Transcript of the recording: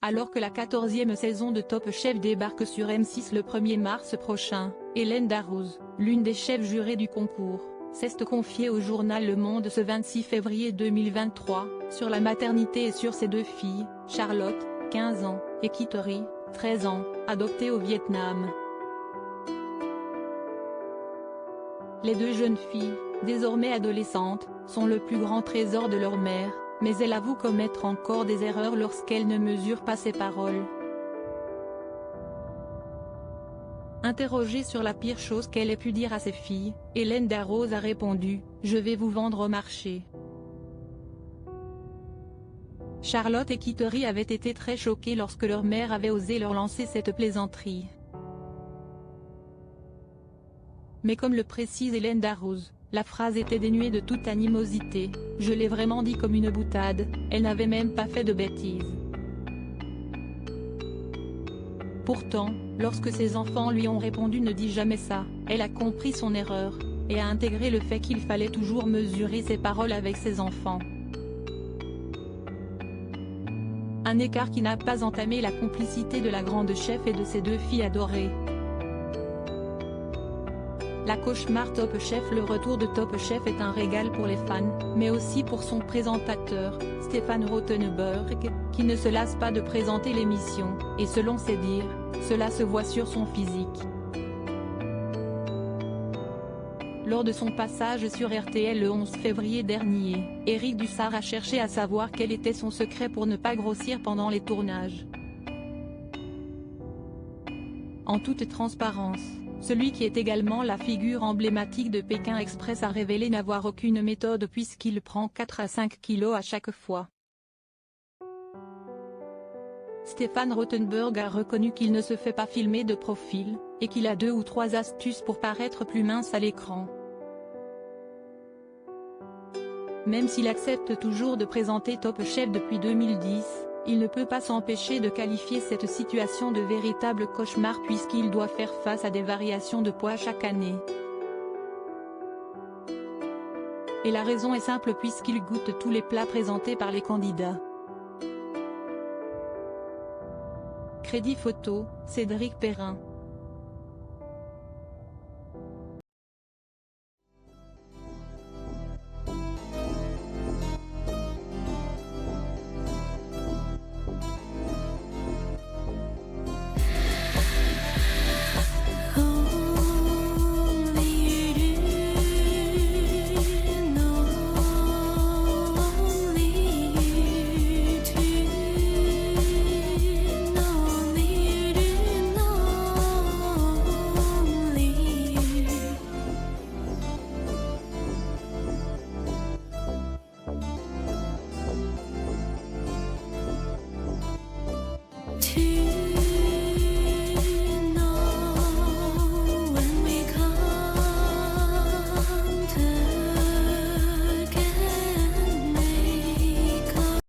Alors que la 14e saison de Top Chef débarque sur M6 le 1er mars prochain, Hélène Darroze, l'une des chefs jurées du concours, s'est confiée au journal Le Monde ce 26 février 2023, sur la maternité et sur ses deux filles, Charlotte, 15 ans, et Kittery, 13 ans, adoptées au Vietnam. Les deux jeunes filles, désormais adolescentes, sont le plus grand trésor de leur mère, mais elle avoue commettre encore des erreurs lorsqu'elle ne mesure pas ses paroles. Interrogée sur la pire chose qu'elle ait pu dire à ses filles, Hélène Darroze a répondu « Je vais vous vendre au marché ». Charlotte et Kittery avaient été très choquées lorsque leur mère avait osé leur lancer cette plaisanterie. Mais comme le précise Hélène Darroze, la phrase était dénuée de toute animosité, je l'ai vraiment dit comme une boutade, elle n'avait même pas fait de bêtises. Pourtant, lorsque ses enfants lui ont répondu ne dis jamais ça, elle a compris son erreur, et a intégré le fait qu'il fallait toujours mesurer ses paroles avec ses enfants. Un écart qui n'a pas entamé la complicité de la grande chef et de ses deux filles adorées. La cauchemar Top Chef. Le retour de Top Chef est un régal pour les fans, mais aussi pour son présentateur, Stéphane Rothenberg, qui ne se lasse pas de présenter l'émission, et selon ses dires, cela se voit sur son physique. Lors de son passage sur RTL le 11 février dernier, Éric Dussart a cherché à savoir quel était son secret pour ne pas grossir pendant les tournages. En toute transparence, celui qui est également la figure emblématique de Pékin Express a révélé n'avoir aucune méthode puisqu'il prend 4 à 5 kilos à chaque fois. Stéphane Rothenberg a reconnu qu'il ne se fait pas filmer de profil, et qu'il a 2 ou 3 astuces pour paraître plus mince à l'écran. Même s'il accepte toujours de présenter Top Chef depuis 2010, il ne peut pas s'empêcher de qualifier cette situation de véritable cauchemar puisqu'il doit faire face à des variations de poids chaque année. Et la raison est simple puisqu'il goûte tous les plats présentés par les candidats. Crédit photo, Cédric Perrin.